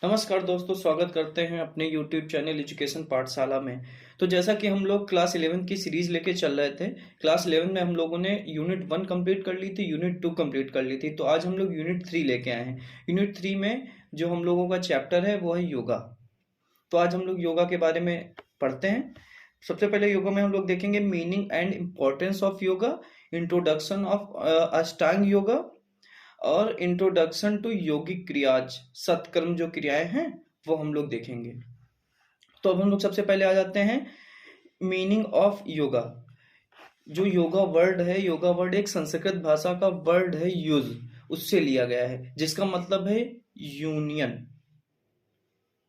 नमस्कार दोस्तों, स्वागत करते हैं अपने YouTube चैनल एजुकेशन पाठशाला में। तो जैसा कि हम लोग क्लास 11 की सीरीज लेके चल रहे थे, क्लास 11 में हम लोगों ने यूनिट 1 कंप्लीट कर ली थी, यूनिट 2 कंप्लीट कर ली थी। तो आज हम लोग यूनिट 3 लेके आए हैं। यूनिट 3 में जो हम लोगों का चैप्टर है वो है योगा। तो आज हम लोग योगा के बारे में पढ़ते हैं। सबसे पहले योगा में हम लोग देखेंगे meaning and importance of yoga, introduction of अष्टांग योगा और इंट्रोडक्शन टू योगिक क्रियाज, सत्कर्म जो क्रियाएं हैं वो हम लोग देखेंगे। तो अब हम लोग सबसे पहले आ जाते हैं मीनिंग ऑफ योगा। जो योगा वर्ड है, योगा वर्ड एक संस्कृत भाषा का वर्ड है युज, उससे लिया गया है, जिसका मतलब है यूनियन।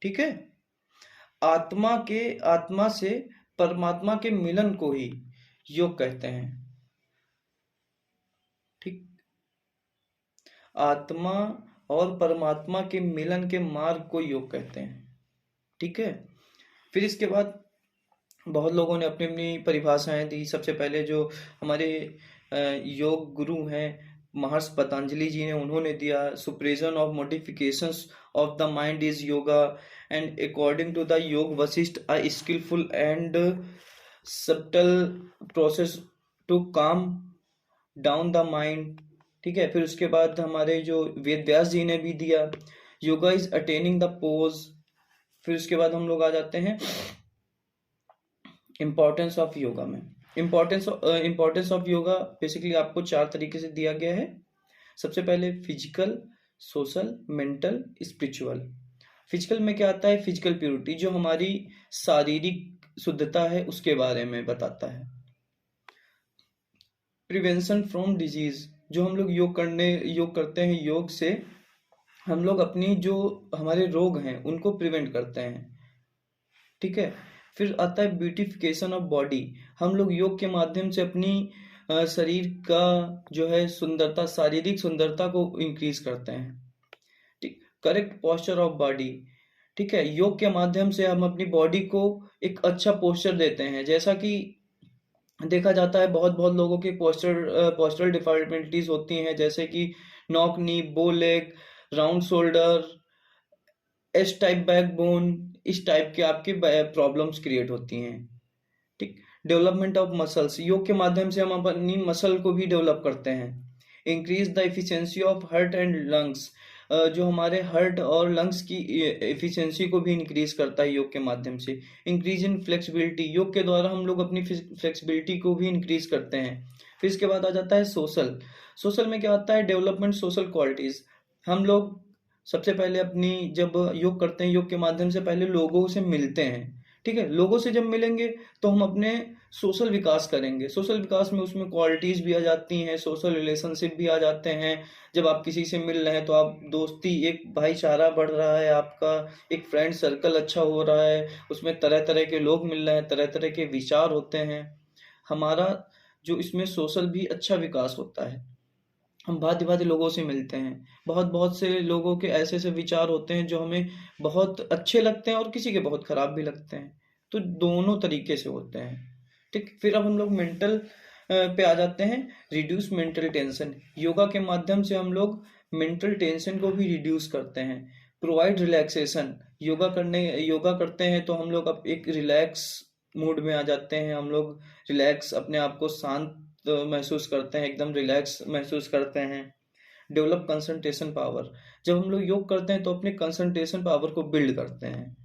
ठीक है। आत्मा से परमात्मा के मिलन को ही योग कहते हैं। ठीक। आत्मा और परमात्मा के मिलन के मार्ग को योग कहते हैं। ठीक है। फिर इसके बाद बहुत लोगों ने अपनी अपनी परिभाषाएं दी। सबसे पहले जो हमारे योग गुरु हैं महर्षि पतंजलि जी ने, उन्होंने दिया suppression of modifications of the mind is yoga and according to the Yoga Vashishtha a skilful and subtle process to calm down the mind. ठीक है। फिर उसके बाद हमारे जो वेद व्यास जी ने भी दिया yoga is attaining the pose. फिर उसके बाद हम लोग आ जाते हैं इम्पोर्टेंस ऑफ योगा में। इम्पोर्टेंस ऑफ योगा बेसिकली आपको 4 तरीके से दिया गया है। सबसे पहले physical, social, mental, spiritual. Physical में क्या आता है? फिजिकल प्योरिटी, जो हमारी शारीरिक शुद्धता है उसके बारे में बताता है। प्रिवेंशन फ्रॉम डिजीज, जो हम लोग योग करते हैं, योग से हम लोग अपनी जो हमारे रोग हैं उनको प्रिवेंट करते हैं। ठीक है। फिर आता है ब्यूटिफिकेशन ऑफ बॉडी, हम लोग योग के माध्यम से अपनी शरीर का जो है सुंदरता, शारीरिक सुंदरता को इंक्रीज करते हैं। ठीक। करेक्ट पोस्चर ऑफ बॉडी, ठीक है, योग के माध्यम से हम अपनी बॉडी को एक अच्छा पोस्चर देते हैं। जैसा कि देखा जाता है बहुत बहुत लोगों की पोस्चरल डिफॉर्मिटीज होती हैं, जैसे कि नॉक नी, बो leg, round shoulder, S type back bone, इस टाइप के आपकी प्रॉब्लम्स क्रिएट होती हैं। ठीक। डेवलपमेंट ऑफ मसल्स, योग के माध्यम से हम अपनी मसल को भी डेवलप करते हैं। Increase the efficiency of heart and lungs, जो हमारे हार्ट और लंग्स की एफिशिएंसी को भी इंक्रीज करता है योग के माध्यम से। इंक्रीज इन फ्लेक्सिबिलिटी, योग के द्वारा हम लोग अपनी फ्लेक्सिबिलिटी को भी इंक्रीज करते हैं। फिर इसके बाद आ जाता है सोशल। सोशल में क्या आता है? डेवलपमेंट सोशल क्वालिटीज, हम लोग सबसे पहले अपनी जब योग करते हैं, योग के माध्यम से पहले लोगों से मिलते हैं। ठीक है। लोगों से जब मिलेंगे तो हम अपने सोशल विकास करेंगे। सोशल विकास में उसमें क्वालिटीज भी आ जाती हैं, सोशल रिलेशनशिप भी आ जाते हैं। जब आप किसी से मिल रहे हैं तो आप दोस्ती, एक भाईचारा बढ़ रहा है आपका, एक फ्रेंड सर्कल अच्छा हो रहा है, उसमें तरह तरह के लोग मिल रहे हैं, तरह तरह के विचार होते हैं। हमारा जो इसमें सोशल भी अच्छा विकास होता है। हम भांति भांति लोगों से मिलते हैं, बहुत बहुत से लोगों के ऐसे ऐसे विचार होते हैं जो हमें बहुत अच्छे लगते हैं और किसी के बहुत खराब भी लगते हैं। तो दोनों तरीके से होते हैं। ठीक। फिर अब हम लोग मेंटल पे आ जाते हैं। रिड्यूस मेंटल टेंशन, योगा के माध्यम से हम लोग मेंटल टेंशन को भी रिड्यूस करते हैं। प्रोवाइड रिलैक्सेशन, योगा करते हैं तो हम लोग अब एक रिलैक्स मूड में आ जाते हैं। हम लोग रिलैक्स, अपने आप को शांत महसूस करते हैं, एकदम रिलैक्स महसूस करते हैं। डेवलप कंसंट्रेशन पावर, जब हम लोग योग करते हैं तो अपने कंसंट्रेशन पावर को बिल्ड करते हैं।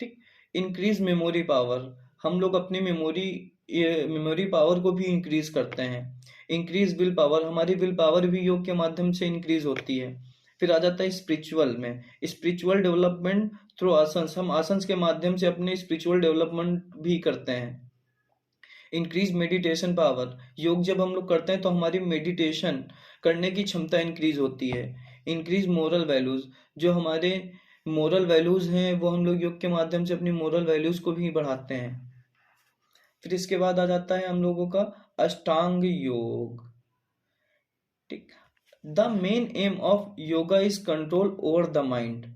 ठीक। इंक्रीज मेमोरी पावर, हम लोग अपनी मेमोरी पावर को भी इंक्रीज करते हैं। इंक्रीज विल पावर, हमारी विल पावर भी योग के माध्यम से इंक्रीज होती है। फिर आ जाता है स्पिरिचुअल में, स्पिरिचुअल डेवलपमेंट थ्रू आसंस, हम आसंस के माध्यम से अपने स्पिरिचुअल डेवलपमेंट भी करते हैं। इंक्रीज मेडिटेशन पावर, योग जब हम लोग करते हैं तो हमारी मेडिटेशन करने की क्षमता इंक्रीज होती है। इंक्रीज मोरल वैल्यूज, जो हमारे मोरल वैल्यूज हैं वो हम लोग योग के माध्यम से अपनी मोरल वैल्यूज को भी बढ़ाते हैं। फिर इसके बाद आ जाता है हम लोगों का अष्टांग योग। ठीक। The main aim of yoga is control over the mind,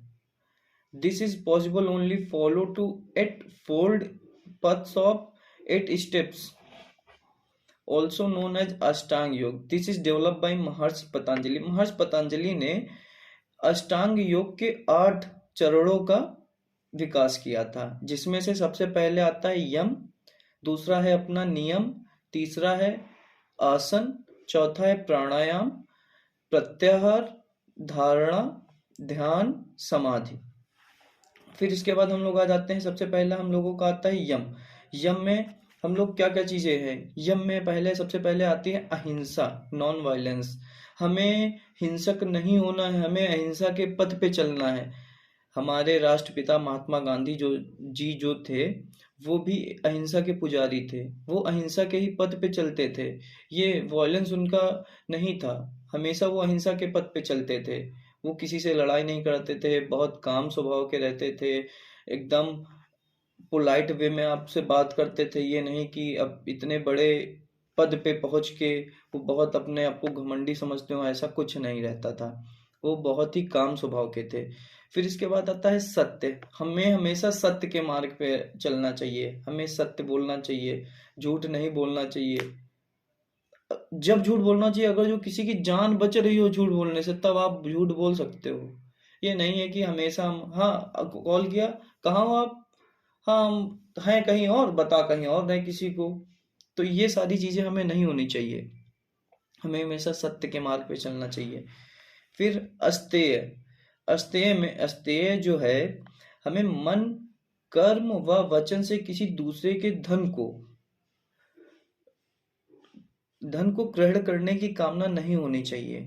this is possible only follow to 8 fold paths of 8 steps, also known as अष्टांग योग। दिस इज डेवलप्ड बाय महर्षि पतंजलि। महर्षि पतंजलि ने अष्टांग योग के 8 चरणों का विकास किया था, जिसमें से सबसे पहले आता है यम, दूसरा है अपना नियम, तीसरा है आसन, चौथा है प्राणायाम, प्रत्याहार, धारणा, ध्यान, समाधि। फिर इसके बाद हम लोग आ जाते हैं, सबसे पहला हम लोगों का आता है यम। यम में हम लोग क्या क्या चीजें हैं, यम में पहले सबसे पहले आती है अहिंसा, नॉन वायलेंस। हमें हिंसक नहीं होना है, हमें अहिंसा के पथ पे चलना है। हमारे राष्ट्रपिता महात्मा गांधी जो थे, वो भी अहिंसा के पुजारी थे, वो अहिंसा के ही पथ पे चलते थे। ये वॉयलेंस उनका नहीं था, हमेशा वो अहिंसा के पथ पे चलते थे। वो किसी से लड़ाई नहीं करते थे, बहुत काम स्वभाव के रहते थे, एकदम पोलाइट वे में आपसे बात करते थे। ये नहीं कि अब इतने बड़े पद पे पहुंच के वो बहुत अपने आप को घमंडी समझते हो, ऐसा कुछ नहीं रहता था। वो बहुत ही काम स्वभाव के थे। फिर इसके बाद आता है सत्य। हमें हमेशा सत्य के मार्ग पे चलना चाहिए, हमें सत्य बोलना चाहिए, झूठ नहीं बोलना चाहिए। जब झूठ बोलना चाहिए, अगर जो किसी की जान बच रही हो झूठ बोलने से, तब आप झूठ बोल सकते हो। ये नहीं है कि हमेशा हम, हाँ कॉल किया, कहाँ हो आप, हाँ हम हैं कहीं और, बता कहीं और रहे किसी को। तो ये सारी चीजें हमें नहीं होनी चाहिए, हमें हमेशा सत्य के मार्ग पे चलना चाहिए। फिर अस्तेय। अस्तेय जो है, हमें मन, कर्म व वचन से किसी दूसरे के धन को ग्रहण करने की कामना नहीं होनी चाहिए।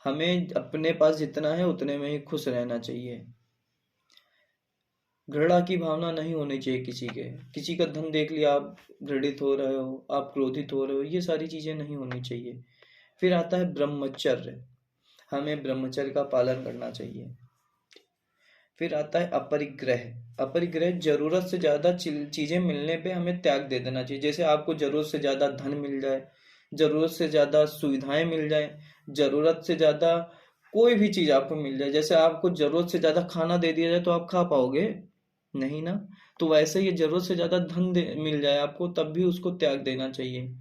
हमें अपने पास जितना है उतने में ही खुश रहना चाहिए। घृणा की भावना नहीं होनी चाहिए किसी का धन देख लिया आप घृणित हो रहे हो, आप क्रोधित हो रहे हो, ये सारी चीजें नहीं होनी चाहिए। फिर आता है ब्रह्मचर्य। हमें ब्रह्मचर्य का पालन करना चाहिए। फिर आता है अपरिग्रह। अपरिग्रह, जरूरत से ज्यादा चीजें मिलने पे हमें त्याग दे देना चाहिए। जैसे आपको जरूरत से ज्यादा धन मिल जाए, जरूरत से ज्यादा सुविधाएं मिल जाए, जरूरत से ज्यादा कोई भी चीज आपको मिल जाए, जैसे आपको जरूरत से ज्यादा खाना दे दिया जाए तो आप खा पाओगे नहीं ना। तो वैसे ही जरूरत से ज्यादा मिल जाए आपको, तब भी उसको त्याग देना चाहिए।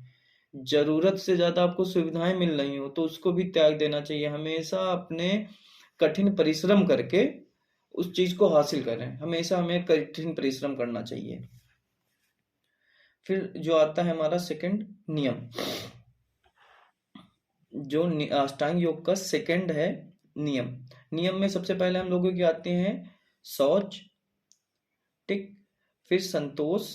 जरूरत से ज्यादा आपको सुविधाएं मिल रही हो तो उसको भी त्याग देना चाहिए। हमेशा अपने कठिन परिश्रम करके उस चीज को हासिल करें, हमेशा हमें कठिन परिश्रम करना चाहिए। फिर जो आता है हमारा सेकंड नियम, जो अष्टांग योग का सेकंड है नियम। नियम में सबसे पहले हम लोगों के आते हैं शौच, ठीक, फिर संतोष,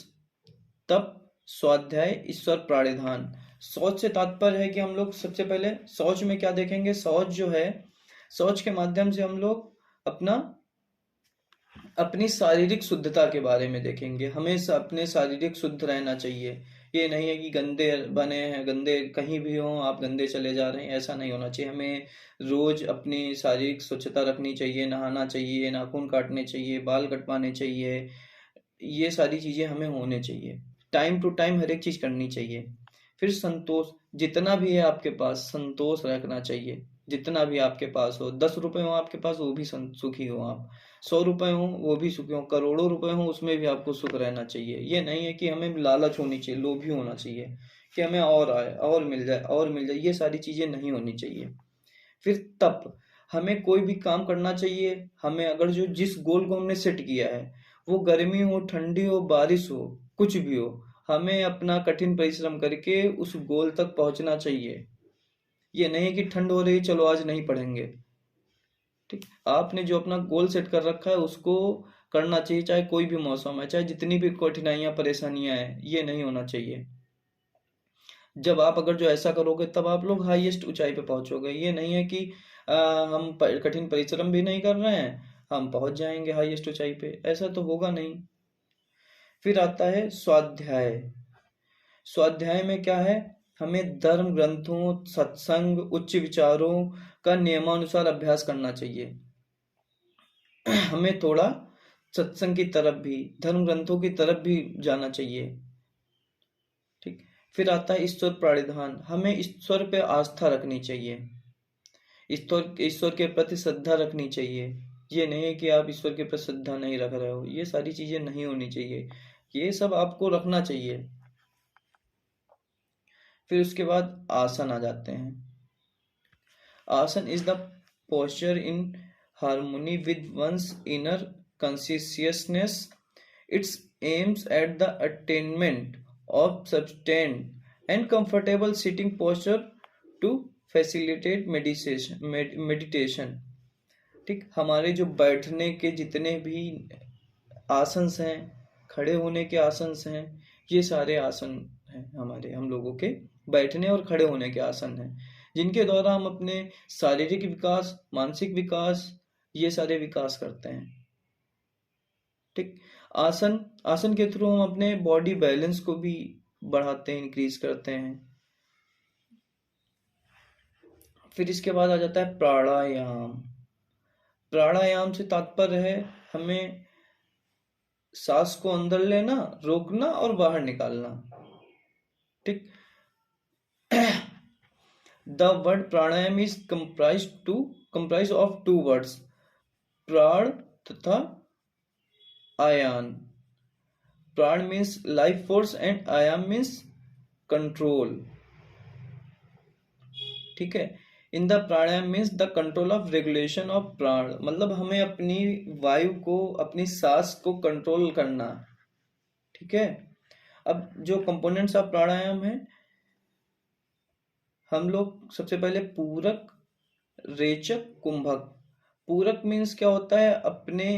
तप, स्वाध्याय, ईश्वर प्राणिधान। शौच से तात्पर्य है कि हम लोग सबसे पहले शौच में क्या देखेंगे, शौच जो है, शौच के माध्यम से हम लोग अपनी शारीरिक शुद्धता के बारे में देखेंगे। हमें अपने शारीरिक शुद्ध रहना चाहिए। ये नहीं है कि गंदे बने हैं, गंदे कहीं भी हो आप गंदे चले जा रहे हैं, ऐसा नहीं होना चाहिए। हमें रोज अपनी शारीरिक स्वच्छता रखनी चाहिए, नहाना चाहिए, नाखून काटने चाहिए, बाल कटवाने चाहिए, ये सारी चीजें हमें होने चाहिए। टाइम टू टाइम हर एक चीज करनी चाहिए। फिर संतोष, जितना भी है आपके पास संतोष रखना चाहिए। जितना भी आपके पास हो, 10 रुपए हो आपके पास वो भी सुखी हो आप, 100 रुपए हो वो भी सुखी हो, करोड़ों रुपए हो उसमें भी आपको सुख रहना चाहिए। ये नहीं है कि हमें लालच होनी चाहिए, लोभी होना चाहिए कि हमें और आए और मिल जाए और मिल जाए, ये सारी चीजें नहीं होनी चाहिए। फिर तप, हमें कोई भी काम करना चाहिए। हमें अगर जो जिस गोल को हमने सेट किया है, वो गर्मी हो, ठंडी हो, बारिश हो, कुछ भी हो, हमें अपना कठिन परिश्रम करके उस गोल तक पहुंचना चाहिए। ये नहीं कि ठंड हो रही चलो आज नहीं पढ़ेंगे, ठीक। आपने जो अपना गोल सेट कर रखा है उसको करना चाहिए, चाहे कोई भी मौसम है, चाहे जितनी भी कठिनाइयां परेशानियां हैं, ये नहीं होना चाहिए। जब आप अगर जो ऐसा करोगे तब आप लोग हाईएस्ट ऊंचाई पे पहुंचोगे। ये नहीं है कि हम कठिन परिश्रम भी नहीं कर रहे हैं, हम पहुंच जाएंगे हाईएस्ट ऊंचाई पे, ऐसा तो होगा नहीं। फिर आता है स्वाध्याय। स्वाध्याय में क्या है, हमें धर्म ग्रंथों, सत्संग, उच्च विचारों का नियमानुसार अभ्यास करना चाहिए। हमें थोड़ा सत्संग की तरफ भी, धर्म ग्रंथों की तरफ भी जाना चाहिए, ठीक। फिर आता है ईश्वर प्राणिधान। हमें ईश्वर पे आस्था रखनी चाहिए, ईश्वर के प्रति श्रद्धा रखनी चाहिए। ये नहीं है कि आप ईश्वर के प्रति श्रद्धा नहीं रख रहे हो, ये सारी चीजें नहीं होनी चाहिए, ये सब आपको रखना चाहिए। फिर उसके बाद आसन आ जाते हैं। आसन is the posture in harmony with one's inner consciousness. It aims at the attainment of sustained and comfortable sitting posture to facilitate meditation. ठीक, हमारे जो बैठने के जितने भी आसन्स हैं, खड़े होने के आसन्स हैं, ये सारे आसन हैं हमारे, हम लोगों के बैठने और खड़े होने के आसन हैं, जिनके द्वारा हम अपने शारीरिक विकास, मानसिक विकास, ये सारे विकास करते हैं। ठीक, आसन के थ्रू हम अपने बॉडी बैलेंस को भी बढ़ाते हैं, इंक्रीज करते हैं। फिर इसके बाद आ जाता है प्राणायाम। प्राणायाम से तात्पर्य है हमें सांस को अंदर लेना, रोकना और बाहर निकालना। ठीक, the word pranayama is comprise of two words, prana तथा आयान। Prana means life force and ayama means control. ठीक है, in the pranayama means the control of regulation of prana, मतलब हमें अपनी वायु को, अपनी सांस को कंट्रोल करना। ठीक है, अब जो कंपोनेंट्स ऑफ प्राणायाम है, हम लोग सबसे पहले पूरक, रेचक, कुंभक। पूरक मीन्स क्या होता है, अपने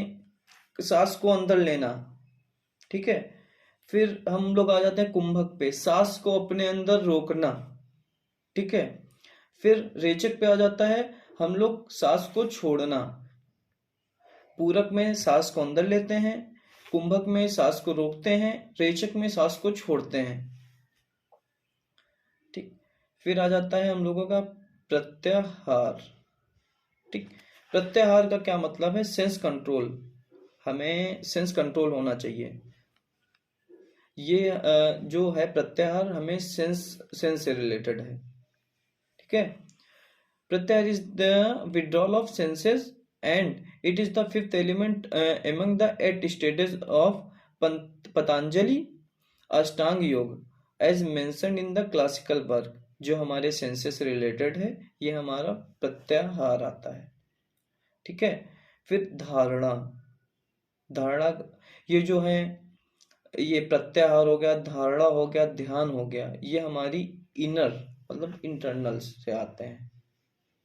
सांस को अंदर लेना। ठीक है, फिर हम लोग आ जाते हैं कुंभक पे, सांस को अपने अंदर रोकना। ठीक है, फिर रेचक पे आ जाता है हम लोग सांस को छोड़ना। पूरक में सांस को अंदर लेते हैं, कुंभक में सांस को रोकते हैं, रेचक में सांस को छोड़ते हैं। ठीक, फिर आ जाता है हम लोगों का प्रत्याहार। ठीक, प्रत्याहार का क्या मतलब है, सेंस कंट्रोल। हमें सेंस कंट्रोल होना चाहिए। ये जो है प्रत्याहार, हमें सेंस से रिलेटेड है। ठीक है, pratyahara is the withdrawal of senses and it is the fifth element among the 8 stages of Patanjali Ashtanga yoga as mentioned in the classical work. जो हमारे सेंसेस से रिलेटेड है, ये हमारा प्रत्याहार आता है। ठीक है, फिर धारणा। ये जो है, ये प्रत्याहार हो गया, धारणा हो गया, ध्यान हो गया, ये हमारी इनर मतलब इंटरनल से आते हैं।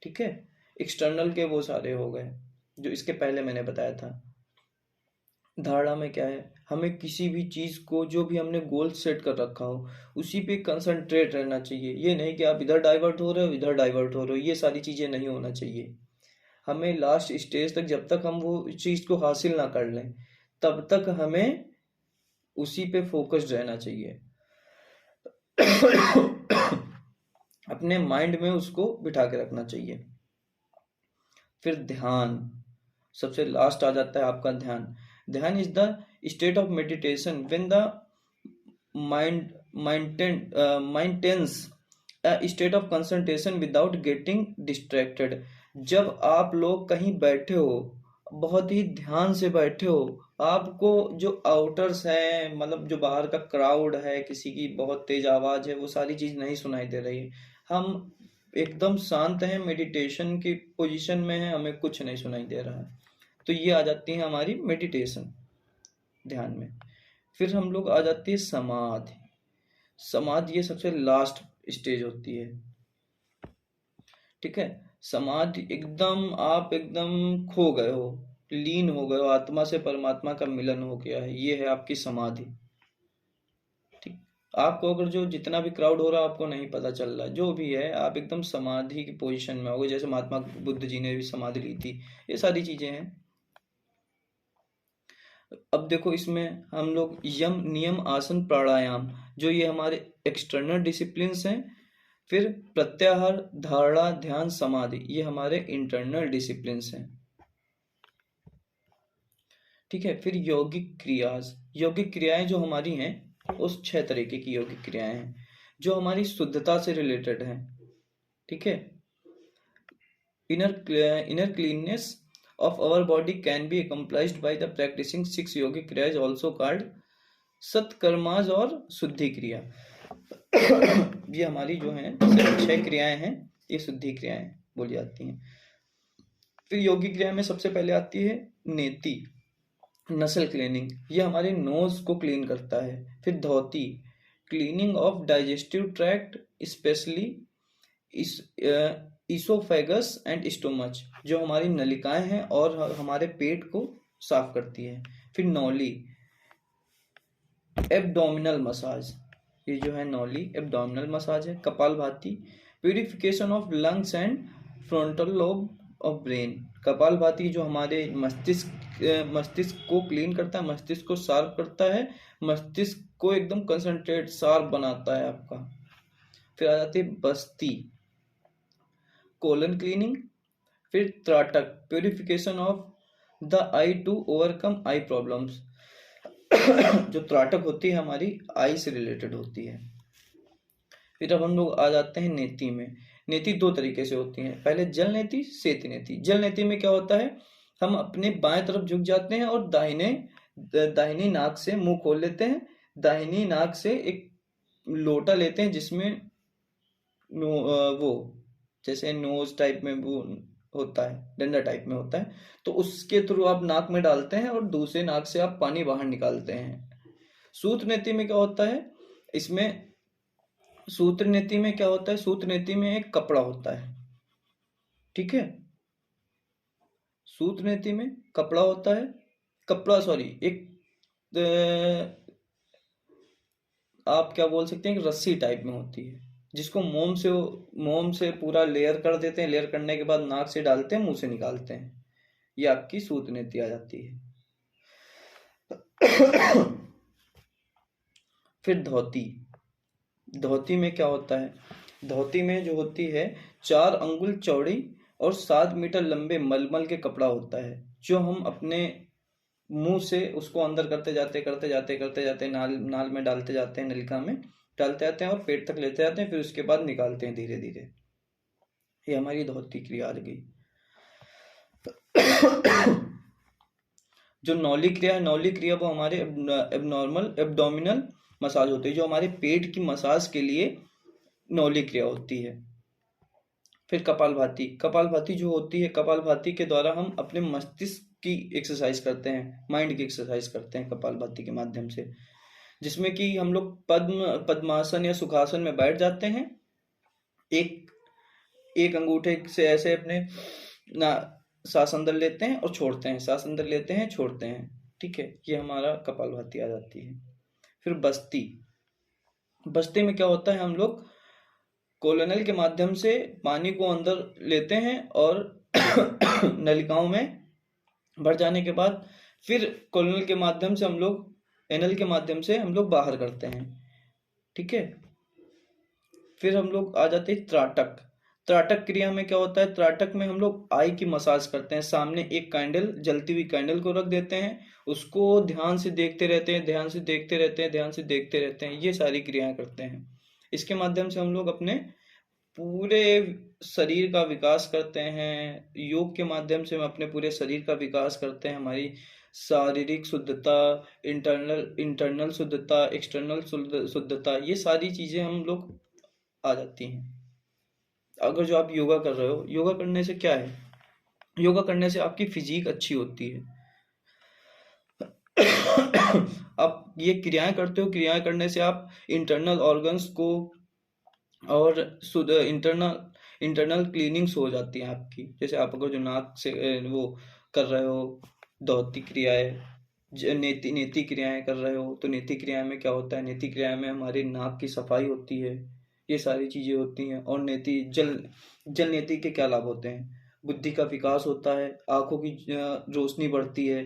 ठीक है, एक्सटर्नल के वो सारे हो गए जो इसके पहले मैंने बताया था। धारणा में क्या है, हमें किसी भी चीज को, जो भी हमने गोल सेट कर रखा हो, उसी पे कंसंट्रेट रहना चाहिए। ये नहीं कि आप इधर डाइवर्ट हो रहे हो, इधर डाइवर्ट हो रहे हो, ये सारी चीजें नहीं होना चाहिए। हमें लास्ट स्टेज तक, जब तक हम वो चीज को हासिल ना कर लें, तब तक हमें उसी पे फोकस्ड रहना चाहिए। अपने माइंड में उसको बिठा के रखना चाहिए। फिर ध्यान, सबसे लास्ट आ जाता है आपका ध्यान। Dhyan is the state of meditation when the maintains state of concentration without getting distracted. जब आप लोग कहीं बैठे हो, बहुत ही ध्यान से बैठे हो, आपको जो आउटर्स है, मतलब जो बाहर का क्राउड है, किसी की बहुत तेज आवाज है, वो सारी चीज नहीं सुनाई दे रही है। हम एकदम शांत हैं, मेडिटेशन की पोजीशन में है, हमें कुछ नहीं सुनाई दे रहा है, तो ये आ जाती है हमारी मेडिटेशन, ध्यान में। फिर हम लोग आ जाती है समाधि। समाधि ये सबसे लास्ट स्टेज होती है। ठीक है, समाधि एकदम, आप एकदम खो गए हो, लीन हो गए हो, आत्मा से परमात्मा का मिलन हो गया है, ये है आपकी समाधि। ठीक, आपको अगर जो जितना भी क्राउड हो रहा है आपको नहीं पता चल रहा, जो भी है आप एकदम समाधि की पोजीशन में हो, जैसे महात्मा बुद्ध जी ने भी समाधि ली थी, ये सारी चीजें हैं। अब देखो, इसमें हम लोग यम, नियम, आसन, प्राणायाम, जो ये हमारे एक्सटर्नल डिसिप्लिन्स हैं। फिर प्रत्याहार, धारणा, ध्यान, समाधि, ये हमारे इंटरनल डिसिप्लिन्स हैं। ठीक है, फिर यौगिक क्रियाएं जो हमारी हैं, उस 6 तरीके की यौगिक क्रियाएं हैं जो हमारी शुद्धता से रिलेटेड हैं। ठीक है, inner cleanness of our body can be accomplished by the practicing 6 yogic kriyas also called सत्कर्माज और शुद्धि क्रिया। ये हमारी जो है 6 क्रियाएं हैं, ये शुद्धि क्रियाएं बोली जाती हैं। फिर यौगिक क्रिया में सबसे पहले आती है नेति, नसल क्लीनिंग, ये हमारे नोज को क्लीन करता है। फिर dhauti, cleaning of digestive tract, specially इस इसोफेगस एंड स्टोमच, जो हमारी नलिकाएं हैं और हमारे पेट को साफ करती है। फिर नौली, एब्डोमिनल मसाज, ये जो है नौली एब्डोमिनल मसाज है। Kapalbhati, purification of lungs and frontal lobe of brain, kapalbhati जो हमारे मस्तिष्क को क्लीन करता है, मस्तिष्क को शार्प करता है, मस्तिष्क को एकदम कंसंट्रेट शार्प बनाता है आपका। फिर आ जाती है बस्ती, कोलन क्लीनिंग। फिर trataka, purification of the eye to overcome eye problems, जो त्राटक होती है हमारी आई से रिलेटेड होती है। फिर अब हम लोग आ जाते हैं नेति में। नेति दो तरीके से होती है, पहले जल नेति, सेति नेति। जल नेति में क्या होता है, हम अपने बाएं तरफ झुक जाते हैं और दाहिनी नाक से मुंह खोल लेते हैं, दाहिनी नाक से एक लोटा लेते हैं जिसमें वो जैसे नोज टाइप में वो होता है, डंडा टाइप में होता है, तो उसके थ्रू आप नाक में डालते हैं और दूसरे नाक से आप पानी बाहर निकालते हैं। सूत्र नीति में क्या होता है, इसमें सूत्र नीति में क्या होता है, सूत्र नीति में एक कपड़ा होता है, ठीक है, सूत्र नीति में कपड़ा होता है, एक आप क्या बोल सकते हैं, एक रस्सी टाइप में होती है जिसको मोम से पूरा लेयर कर देते हैं, लेयर करने के बाद नाक से डालते हैं, मुंह से निकालते हैं, ये आपकी सूत नीति आ जाती है। फिर धोती में क्या होता है, धोती में जो होती है 4 अंगुल चौड़ी और 7 मीटर लंबे मलमल के कपड़ा होता है, जो हम अपने मुंह से उसको अंदर करते जाते नाल में डालते जाते हैं, नलिका में डालते जाते हैं और पेट तक लेते जाते हैं, फिर उसके बाद निकालते हैं धीरे धीरे। ये हमारी धोती क्रिया आ गई। जो नौली क्रिया है, नौली क्रिया वो हमारे एब्डोमिनल मसाज होती है, जो हमारे पेट की मसाज के लिए नौली क्रिया होती है। फिर कपालभाति जो होती है, कपालभाति के द्वारा हम अपने मस्तिष्क की एक्सरसाइज करते हैं, माइंड की एक्सरसाइज करते हैं कपालभाति के माध्यम से, जिसमें कि हम लोग पद्मासन या सुखासन में बैठ जाते हैं, एक अंगूठे से ऐसे अपने सांस अंदर लेते हैं और छोड़ते हैं, सांस अंदर लेते हैं छोड़ते हैं, ठीक है, ये हमारा कपालभाति आ जाती है। फिर बस्ती में क्या होता है, हम लोग कोलोनल के माध्यम से पानी को अंदर लेते हैं और नलिकाओं में भर जाने के बाद फिर कोलोनल के माध्यम से हम लोग एनल के माध्यम से हम लोग बाहर करते हैं, ठीक है। फिर हम लोग आ जाते हैं त्राटक क्रिया में क्या होता है, त्राटक में हम लोग आई की मसाज करते हैं, सामने एक कैंडल, जलती हुई कैंडल को रख देते हैं, उसको ध्यान से देखते रहते हैं, ये सारी क्रियाएं करते हैं। इसके माध्यम से हम लोग अपने पूरे शरीर का विकास करते हैं, योग के माध्यम से हम अपने पूरे शरीर का विकास करते हैं, हमारी शारीरिक शुद्धता, इंटरनल शुद्धता, एक्सटर्नल शुद्धता, ये सारी चीजें हम लोग आ जाती हैं। अगर जो आप योगा कर रहे हो, योगा करने से क्या है, योगा करने से आपकी फिजिक अच्छी होती है। आप ये क्रियाएं करते हो, क्रियाएं करने से आप इंटरनल ऑर्गन्स को और इंटरनल क्लीनिंग्स हो जाती है आपकी। जैसे आप अगर जो नाक से वो कर रहे हो, धौती क्रियाएं, नेति क्रियाएं कर रहे हो, तो नेति क्रियाएं में क्या होता है, नेति क्रियाएं में हमारी नाक की सफाई होती है, ये सारी चीजें होती हैं। और जल नेति के क्या लाभ होते हैं, बुद्धि का विकास होता है, आंखों की रोशनी बढ़ती है,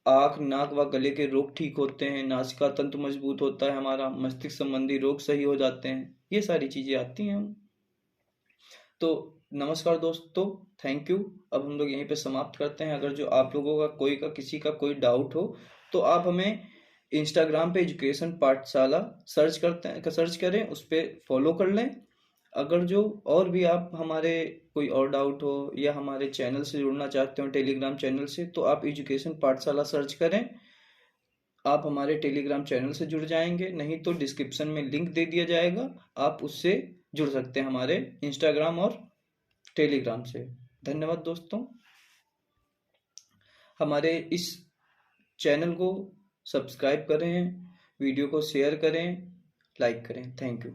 आंख, नाक व गले के रोग ठीक होते हैं, नासिका तंत्र मजबूत होता है हमारा, मस्तिष्क संबंधी रोग सही हो जाते हैं, ये सारी चीजें आती हैं। तो नमस्कार दोस्तों, थैंक यू। अब हम लोग यहीं पे समाप्त करते हैं। अगर जो आप लोगों का किसी का कोई डाउट हो तो आप हमें इंस्टाग्राम पे एजुकेशन पाठशाला सर्च करें, उस पर फॉलो कर लें। अगर जो और भी आप हमारे कोई और डाउट हो या हमारे चैनल से जुड़ना चाहते हो टेलीग्राम चैनल से, तो आप एजुकेशन पाठशाला सर्च करें, आप हमारे टेलीग्राम चैनल से जुड़ जाएंगे, नहीं तो डिस्क्रिप्शन में लिंक दे दिया जाएगा, आप उससे जुड़ सकते हैं हमारे इंस्टाग्राम और टेलीग्राम से। धन्यवाद दोस्तों। हमारे इस चैनल को सब्सक्राइब करें, वीडियो को शेयर करें, लाइक करें। Thank you.